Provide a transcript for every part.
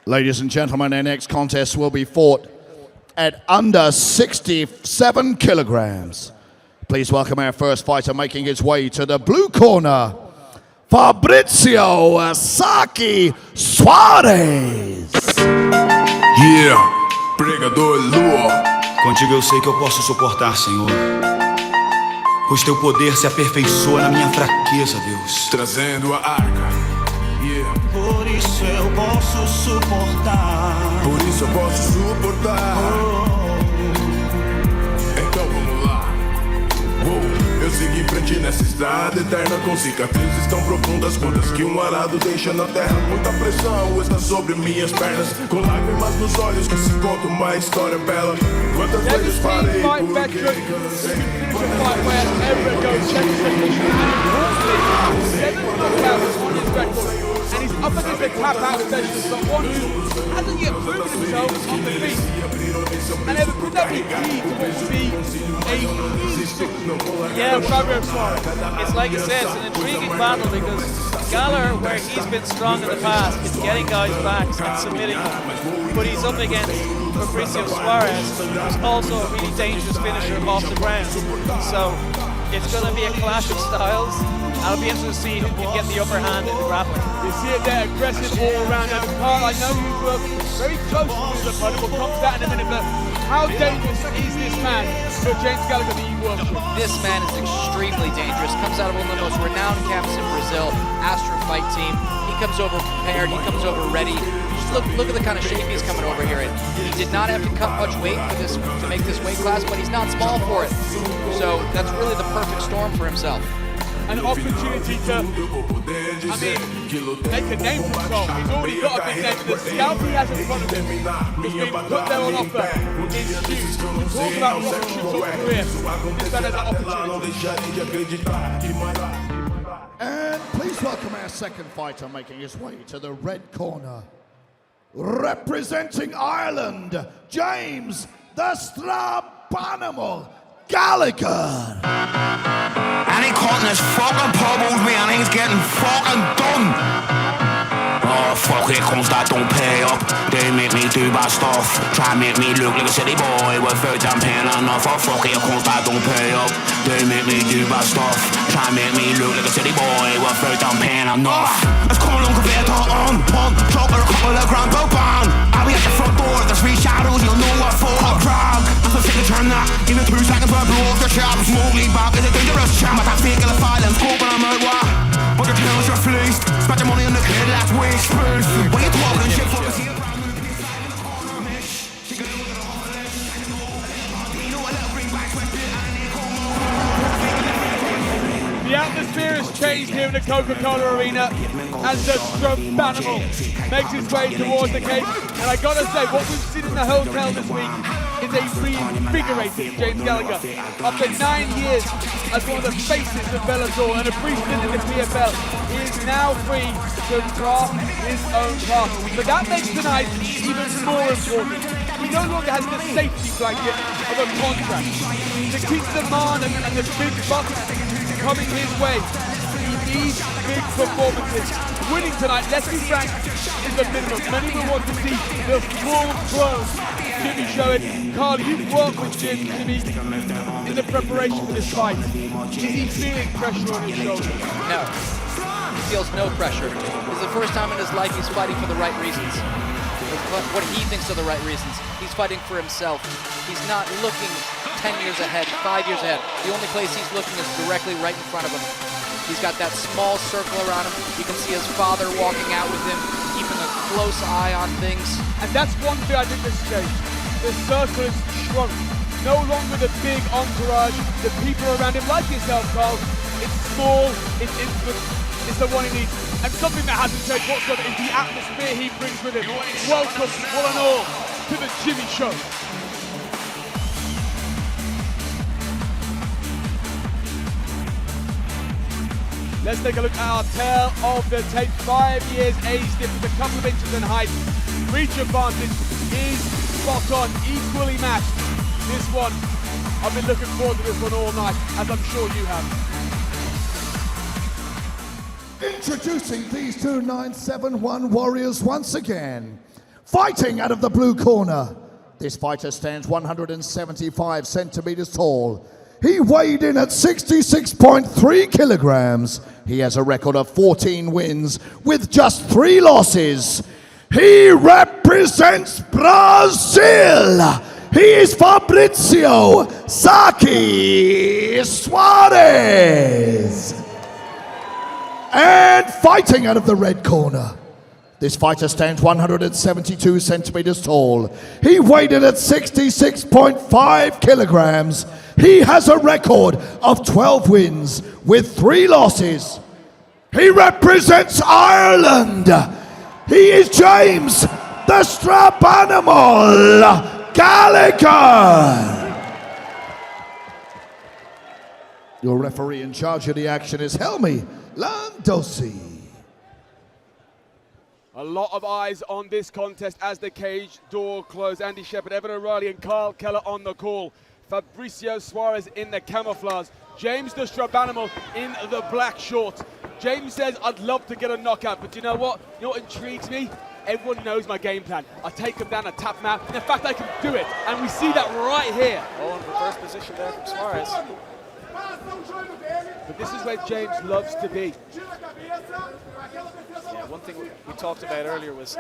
Ladies and gentlemen, our next contest will be fought at under 67 kilograms. Please welcome our first fighter making his way to the blue corner, Fabrizio Saki SOARES. Yeah, pregador lua. Contigo eu sei que eu posso suportar, Senhor, pois teu poder se aperfeiçoa na minha fraqueza, Deus. Trazendo a arca. Yeah. Por isso eu posso suportar. Por isso eu posso suportar. Então vamos lá. Eu sigo em frente nessa estrada eterna, com cicatrizes tão profundas quanto as que um arado deixa na terra. Muita pressão está sobre minhas pernas, com lágrimas nos olhos que se conta uma história bela. Quantas vezes parei porque cansei. And he's up against the tap-out specialist, but one who hasn't yet proven himself on the feet. And could that be key to what would be a huge... Yeah, Fabio Suarez. It's like you said, it's an intriguing battle because Gallagher, where he's been strong in the past, is getting guys back and submitting them. But he's up against Fabrizio Suarez, who's also a really dangerous finisher off the ground. So it's going to be a clash of styles. I'll be interested to see who can get the upper hand in the grappling. You see it there, aggressive all around. And Carl, I know you work very close with the opponent. We'll come to that in a minute, but how dangerous is this man for James Gallagher that you work with? This man is extremely dangerous. Comes out of one of the most renowned camps in Brazil, Astro Fight Team. He comes over prepared, he comes over ready. Just look at the kind of shape he's coming over here in. He did not have to cut much weight for this to make this weight class, but he's not small for it. So that's really the perfect storm for himself. An opportunity to, make a name for himself. He's already got a big name. The scout he has in front of him has been put there on offer in shoes. Talk about what he should talk career. This man has an opportunity. And please welcome our second fighter making his way to the red corner, representing Ireland, James the Strabanimal Gallagher. And he caught this fucking pummels me and he's getting fucking done. Oh fuck, here comes that don't pay up. They make me do bad stuff. Try and make me look like a city boy without them paying enough. Oh fuck, here comes that don't pay up. They make me do bad stuff. Try and make me look like a city boy without them paying enough. It's coming along compared to on drop or a couple of grand per pound. I'll be at the front door, there's three shadows, you'll know what for. Hot drag, I'm a figure turn that. In the 2 seconds where I blow off the shop. Smoothly back is a dangerous chap. But I fake in the violence, scope and I'm out wah. But your tails are fleeced. Spent your money on the kid, that's waste first. When you're talking shit, fuck the scene. The atmosphere has changed here in the Coca-Cola Arena as the Strabanimal makes his way towards the cage. And I gotta say, what we've seen in the hotel this week is a reinvigorated James Gallagher. After 9 years as one of the faces of Bellator and a brief stint in the PFL, he is now free to craft his own path. But that makes tonight even more important. He no longer has the safety blanket of a contract. To keep the man and the big bucks coming his way, he needs big performances. Winning tonight, let's be frank, is the minimum. Many will want to see the full-blown Jimmy show it. Carl, you've worked with Jimmy in the preparation for this fight. Is he feeling pressure on his shoulders? No, he feels no pressure. This is the first time in his life he's fighting for the right reasons. What he thinks are the right reasons. He's fighting for himself. He's not looking 10 years ahead, 5 years ahead. The only place he's looking is directly right in front of him. He's got that small circle around him. You can see his father walking out with him, keeping a close eye on things. And that's one thing I think this changed. The circle is shrunk. No longer the big entourage, the people around him, like yourself, Carl. It's small, it's intimate, it's the one he needs. And something that hasn't changed whatsoever is the atmosphere he brings with him. Welcome, one and all, to the Jimmy Show. Let's take a look at our tale of the tape. 5 years age difference, a couple of inches in height. Reach advantage is spot on, equally matched. This one, I've been looking forward to this one all night, as I'm sure you have. Introducing these two 971 warriors once again. Fighting out of the blue corner, this fighter stands 175 centimeters tall. He weighed in at 66.3 kilograms. He has a record of 14 wins with just 3 losses. He represents Brazil. He is Fabrizio Saki Suarez. And fighting out of the red corner, this fighter stands 172 centimeters tall. He weighed in at 66.5 kilograms. He has a record of 12 wins with 3 losses. He represents Ireland. He is James the Strap Animal Gallagher. Your referee in charge of the action is Helmi Landosi. A lot of eyes on this contest as the cage door closed. Andy Shepherd, Evan O'Reilly and Carl Keller on the call. Fabricio Suarez in the camouflage. James the Strap Animal in the black shorts. James says, I'd love to get a knockout, but you know what? You know what intrigues me? Everyone knows my game plan. I take him down and tap him out. In fact, I can do it. And we see that right here. Oh, in reverse position there from Suarez. But this is where James loves to be. Yeah, one thing we talked about earlier was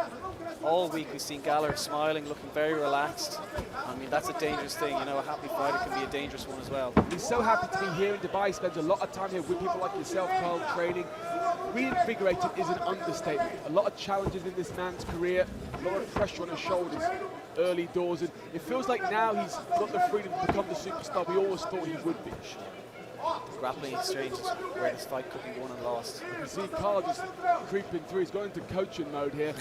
all week we've seen Gallagher smiling, looking very relaxed. I mean, that's a dangerous thing. You know, a happy fighter can be a dangerous one as well. He's so happy to be here in Dubai. He spends a lot of time here with people like yourself, Carl, training. Reinvigorated is an understatement. A lot of challenges in this man's career, a lot of pressure on his shoulders early doors. And it feels like now he's got the freedom to become the superstar we always thought he would be. Grappling exchange is where this fight could be won and lost. You see Carl just creeping through. He's going into coaching mode here.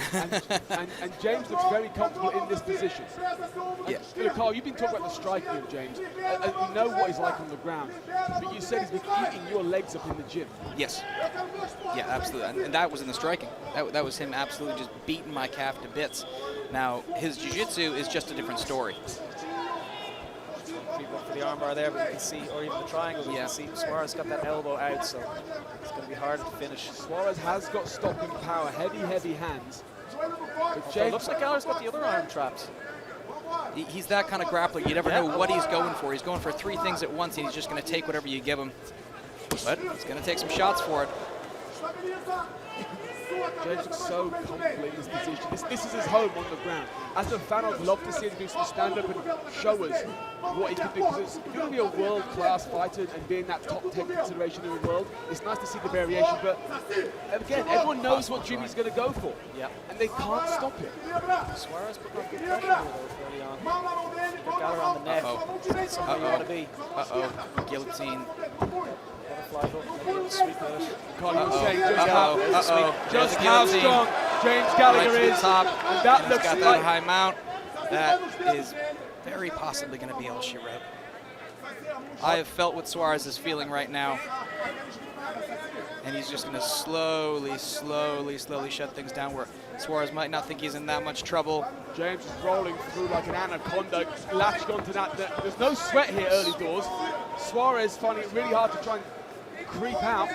And James looks very comfortable in this position. Yeah. Look, Carl, you've been talking about the striking of James. And you know what he's like on the ground. But you said he's been eating your legs up in the gym. Yes. Yeah, absolutely. And that was in the striking. That was him absolutely just beating my calf to bits. Now, his jiu-jitsu is just a different story. For the armbar there, but you can see, or even the triangle, you can see Suarez got that elbow out, so it's going to be hard to finish. Suarez has got stopping power, heavy hands. But So it James, looks like Gallagher's got the other arm trapped. He's that kind of grappler. You never know what he's going for. He's going for 3 things at once, and he's just going to take whatever you give him. But he's going to take some shots for it. James looks so comfortable in this position. This is his home on the ground. As a fan, I'd love to see him do some stand-up and show us what he can do. Because if you're going to be a world-class fighter and be in that top 10 consideration in the world, it's nice to see the variation. But again, everyone knows what Jimmy's going to go for. Yeah. And they can't stop it. Suarez put on good pressure here, though, early on. Got Gallagher on the neck. That's somewhere you want to be. Guillotine. Butterfly hook, maybe a sweep at it. Carl, you were saying just how There's a strong guillotine. James Gallagher Right to the is. top. And that He's looks got that like high mount. That is very possibly going to be all she wrote. I have felt what Suarez is feeling right now. And he's just going to slowly shut things down where Suarez might not think he's in that much trouble. James is rolling through like an anaconda, latched onto that. There's no sweat here early doors. Suarez finding it really hard to try and creep out.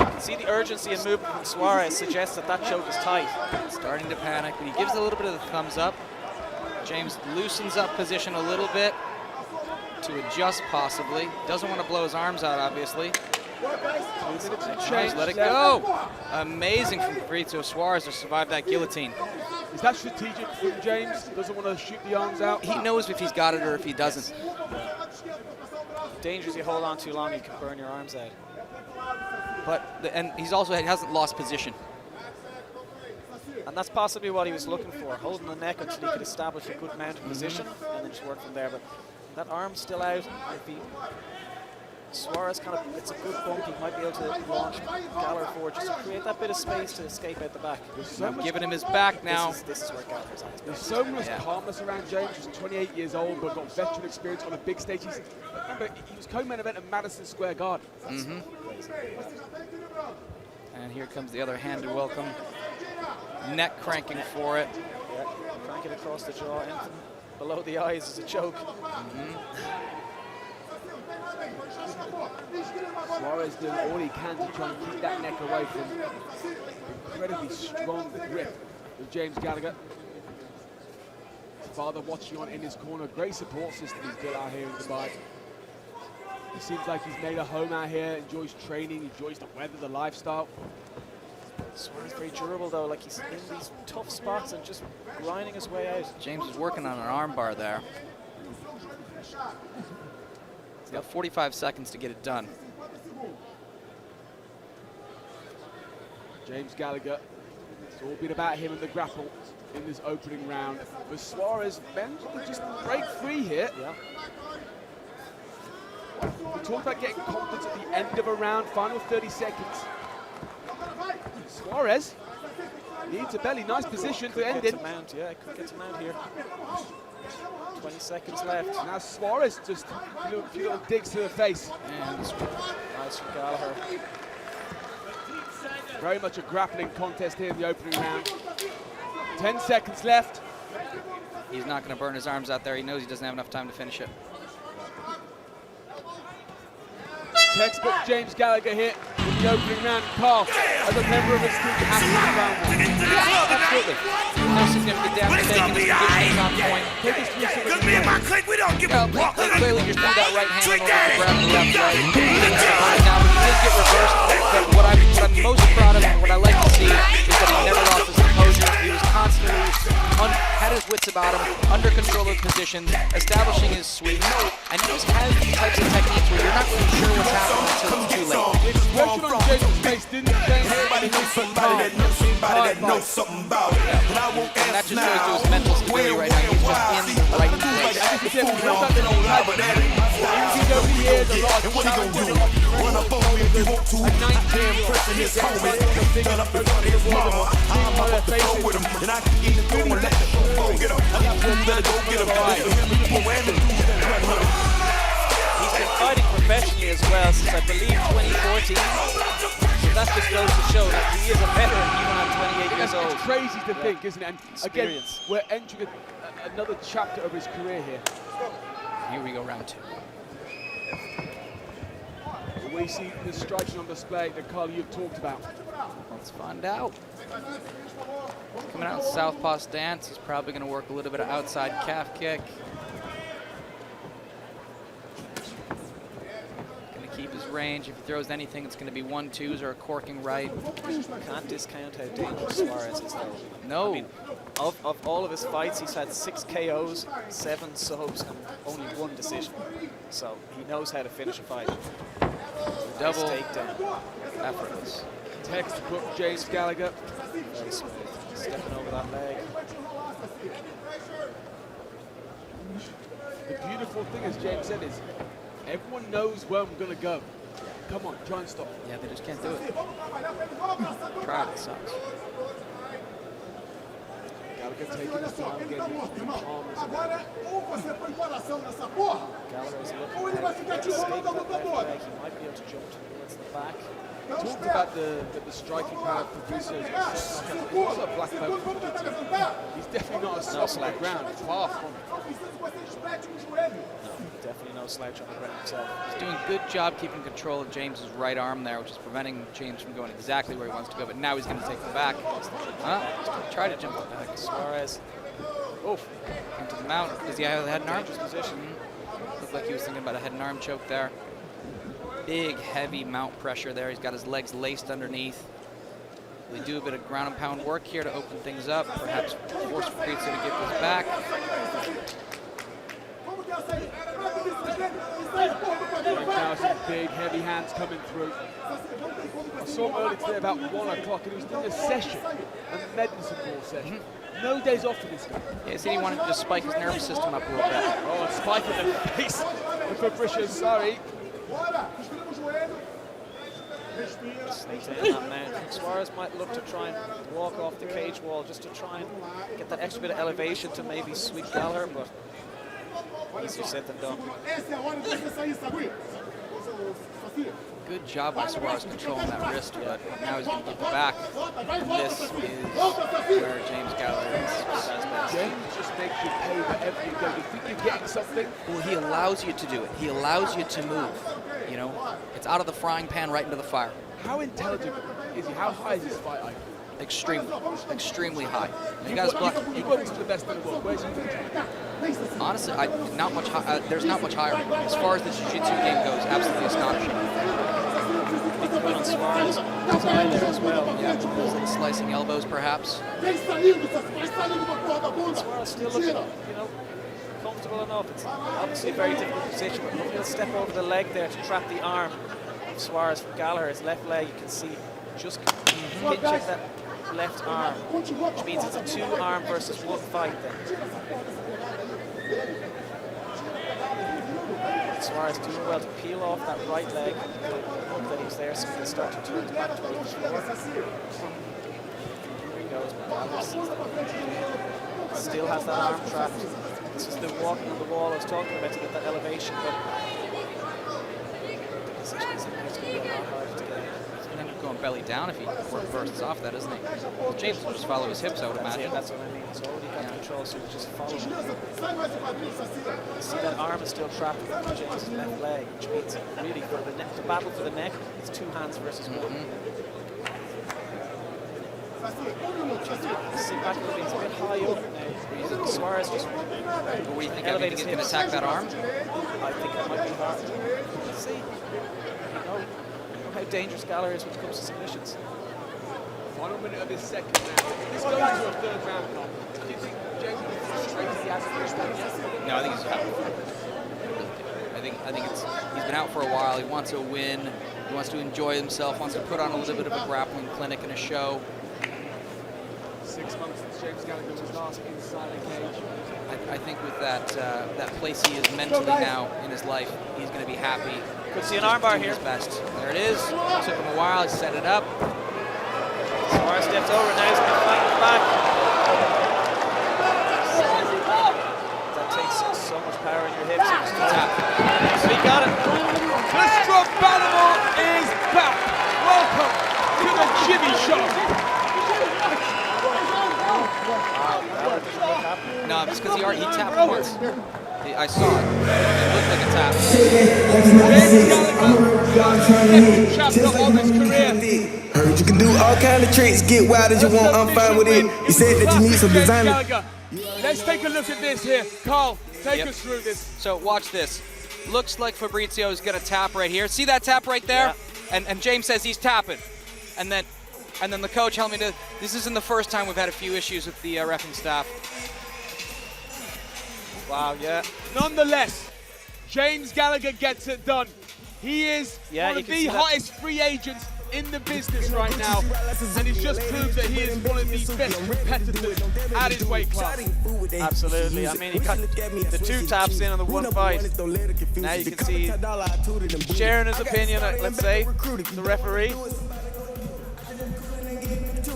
You can see the urgency and movement from Suarez suggests that choke is tight. Starting to panic, but he gives a little bit of the thumbs up. James loosens up position a little bit to adjust possibly. Doesn't want to blow his arms out, obviously. James let it go. Amazing from Fabrizio Suarez to survive that guillotine. Is that strategic from James? Doesn't want to shoot the arms out? He knows if he's got it or if he doesn't. Dangerous, you hold on too long, you can burn your arms out. And he hasn't lost position. And that's possibly what he was looking for, holding the neck until he could establish a good mounting position and then just work from there. But that arm's still out. If Suarez it's a good bump, he might be able to launch Gallagher forward just to create that bit of space to escape out the back. I'm giving him his back now. This is where Gallagher's at his There's best. so much calmness around James. He's 28 years old, but got veteran experience on a big stage. Remember, he was co-main event at Madison Square Garden. And here comes the other hand to welcome. Neck cranking for it. Yeah, crank it across the jaw, anything below the eyes is a choke. Suarez doing all he can to try and keep that neck away from incredibly strong grip of James Gallagher. father watching on in his corner. Great support system he's built out here in Dubai. He seems like he's made a home out here, enjoys training, enjoys the weather, the lifestyle. Suarez very durable though, like he's in these tough spots and just grinding his way out. James is working on an arm bar there. He's got 45 seconds to get it done. James Gallagher, it's all been about him and the grapple in this opening round. But Suarez managed to just break free here. Yeah. We talked about getting confidence at the end of a round, final 30 seconds. Suarez needs a belly, nice position to end it. Mount, yeah, could get to mount here. 20 seconds left. Now Suarez just a few little digs to the face. And nice from Gallagher. Very much a grappling contest here in the opening round. 10 seconds left. He's not going to burn his arms out there. He knows he doesn't have enough time to finish it. Textbook James Gallagher here in the opening round. Carl, as a member of his team, has to win round one. Yeah, absolutely. No significant damage taken. His position's on point. Take us through some of the Me and my clique, we don't give a fuck. Clearly just threw that right hand over the grab the left leg. Now, he did get reversed, but what I'm most proud of and what I like to see is that he never lost his composure. He was constantly had his wits about him, under control of positions, establishing his sweep, and he just has these types of techniques where you're not really sure what's happening until it's too late. The expression on James' face didn't change. Everybody knows somebody that knows somebody that knows something about it. And I won't And that ask just shows now. to his mental stability right now. He's just in the right place. He's over the years, a lot of challenges, a lot of Run up on me if you want to. a 19 Pressing his homie. Gun up in front of his mama. I'm about to go with him. And I can either go and let the phone get him. I got one better go get him. Listen to him, you and the dude that run him. He's been fighting professionally as well since I believe 2014. So that just goes to show that he is a veteran even at 28 years old. It's crazy to think, isn't it? And again, Experience. we're entering another chapter of his career here. Here we go, round two. We see the striking on display that Carl, you've talked about. Let's find out. Coming out in southpaw stance, he's probably going to work a little bit of outside calf kick. Going to keep his range. If he throws anything, it's going to be 1-2s or a corking right. Can't discount how dangerous Suarez is though. No. I mean, of all of his fights, he's had 6 KOs, 7 subs, and only 1 decision. So he knows how to finish a fight. Double Nice takedown. effortless. Textbook James Gallagher. Very smooth. Stepping over that leg. The beautiful thing, as James said, is everyone knows where I'm going to go. Come on, try and stop. Yeah, they just can't do it. Try it, sucks. Gallagher taking his time again. Palms and Gallagher is looking at escape that left leg. He might be able to jump towards the back. talked about the striking power of Fabricio. He's also a black belt. He's definitely not a slouch on the ground. Far from it. Definitely no slouch on the ground himself. He's doing a good job keeping control of James's right arm there, which is preventing James from going exactly where he wants to go. But now he's going to take the back. Try to jump the back. Suarez. Oof. Into the mount. Does he have a head and arm? Dangerous position. Looked like he was thinking about a head and arm choke there. Big, heavy mount pressure there. He's got his legs laced underneath. We do a bit of ground and pound work here to open things up. Perhaps force Fabricio to get this back. Now some big, heavy hands coming through. I saw him earlier today about 1 o'clock, and he was doing a session, a medicine ball session. No days off for this guy. Yeah, he said he wanted to just spike his nervous system up a little bit. Oh, spike in the face of Fabricio, sorry. Sneaks in that mount. Suarez might look to try and walk off the cage wall just to try and get that extra bit of elevation to maybe sweep Gallagher, but easier said than done. Good job by Suarez controlling that wrist, but now he's going to get the back. And this is where James Gallagher is at his best. James just makes you pay wherever you go. You think you're getting something? Well, he allows you to do it. He allows you to move. You know, it's out of the frying pan right into the fire. How intelligent is he? How high is his fight IQ? extremely high. And you guys You worked to the best in the world. Where's your honestly, not much. There's not much higher. As far as the jiu-jitsu game goes, absolutely astonishing. Big win on Suarez. He's high there as well. Yeah, those like slicing elbows, perhaps. Suarez still looking, comfortable enough. It's obviously a very difficult position, but he'll step over the leg there to trap the arm of Suarez from Gallagher. His left leg, you can see, just pinching that left arm, which means it's a 2-arm versus 1 fight then. Suarez doing well to peel off that right leg. Hope that he's there, so he can start to turn back towards the floor. Here he goes. Still has that arm trapped. This is the walking on the wall I was talking about to get that elevation, but the position is in there. It's going to be a lot harder to get. He's going to end up going belly down if he bursts off that, isn't he? Well, James will just follow his hips, I would imagine. That's what I mean. He's already got control, so he's just following. You see that arm is still trapped with James' left leg, which means really for the battle for the neck, it's 2 hands versus 1. See back moving, it's a bit high up now. Suarez just What do you think? I think he's going to attack that arm? I think it might be hard. Let's see. You know how dangerous Gallagher is when it comes to submissions. Final minute of this second now. This goes into a 3rd round. Do you think James will be frustrated he hasn't finished that yet? No, I think he's happy. I think he's been out for a while. He wants to win. He wants to enjoy himself. Wants to put on a little bit of a grappling clinic and a show. 6 months since James Gallagher was last inside a cage. I think with that place he is mentally now in his life, he's going to be happy. Could see an armbar here. His best. There it is. Took him a while. He set it up. Suarez steps over. Now he's going to fight him back. That takes so much power in your hips. So he got it. The Strabanimal is back. Welcome to the Jimmy Show. No, it's because he tapped once. I saw it. It looked like a tap. James Gallagher, chapter of his career. Heard you can do all kind of tricks, get wild as you want, I'm fine with it. You said that you need some James designer. Gallagher. Let's take a look at this here. Carl, take us through this. So watch this. Looks like Fabrizio is going to tap right here. See that tap right there? Yeah. And James says he's tapping. And then the coach helped me to, this isn't the first time we've had a few issues with the reffing staff. Wow, yeah. Nonetheless, James Gallagher gets it done. He is one of the hottest free agents in the business right now, and he's just proved that he is one of the best competitors at his weight class. Absolutely. I mean, he got the 2 taps in on the 1 fight. Now you can see sharing his opinion, let's say, the referee.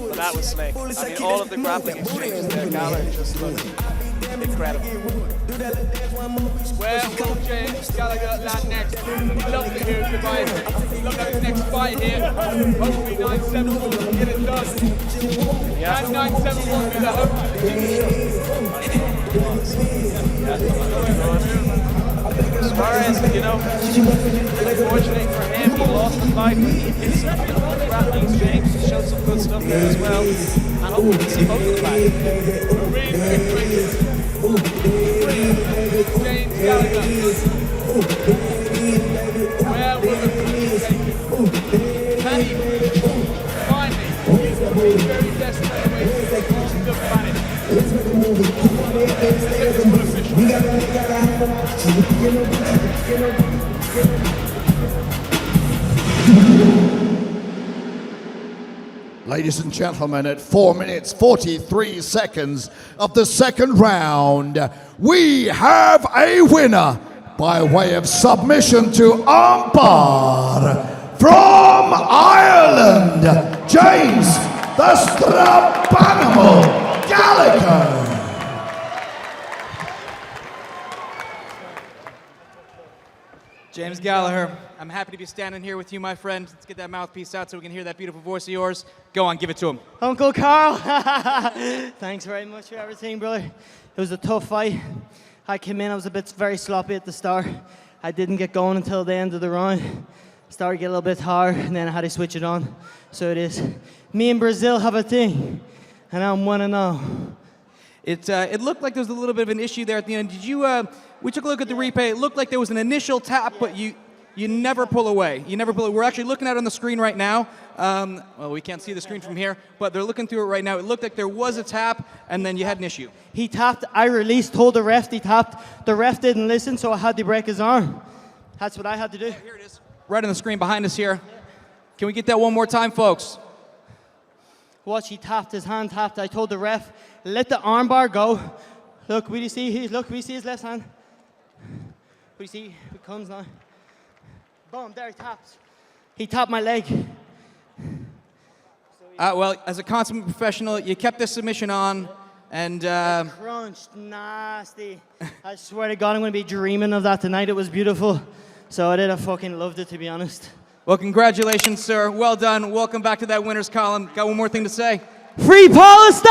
But that was slick. I mean, all of the grappling exchanges there, Gallagher just looked incredible. Where will James Gallagher land next? We'd love to hear his advice. Look at his next fight here. Hopefully 9-7 will get it done. And 9-7 will be the hope. Suarez, unfortunately for him, he lost the fight, but he hit some good grappling exchange, showed some good stuff there as well. And hopefully we see both of them back. James Gallagher. Where will the future take him? Can he finally use the very best heavyweight on the planet? Ladies and gentlemen, at 4 minutes 43 seconds of the second round, we have a winner by way of submission to armbar from Ireland, James the Strabanimal Gallagher. James Gallagher, I'm happy to be standing here with you, my friend. Let's get that mouthpiece out so we can hear that beautiful voice of yours. Go on, give it to him. Uncle Carl, thanks very much for everything, brother. It was a tough fight. I came in, I was very sloppy at the start. I didn't get going until the end of the round. started to get a little bit hard, and then I had to switch it on. So it is. Me and Brazil have a thing, and I'm 1-0. It looked like there was a little bit of an issue there at the end. Did you? We took a look at the replay. It looked like there was an initial tap, but you never pull away. You never pull away. We're actually looking at it on the screen right now. Well, we can't see the screen from here, but they're looking through it right now. It looked like there was a tap, and then you had an issue. He tapped, I released, told the ref he tapped. The ref didn't listen, so I had to break his arm. That's what I had to do. Here it is. Right on the screen behind us here. Can we get that one more time, folks? Watch, he tapped, his hand tapped. I told the ref, let the arm bar go. Look, we see his left hand. We see, it comes now. Boom, there he taps. He tapped my leg. Well, as a consummate professional, you kept this submission on, and crunched, nasty. I swear to God, I'm going to be dreaming of that tonight. It was beautiful. So I did. I fucking loved it, to be honest. Well, congratulations, sir. Well done. Welcome back to that winner's column. Got one more thing to say? Free Palestine!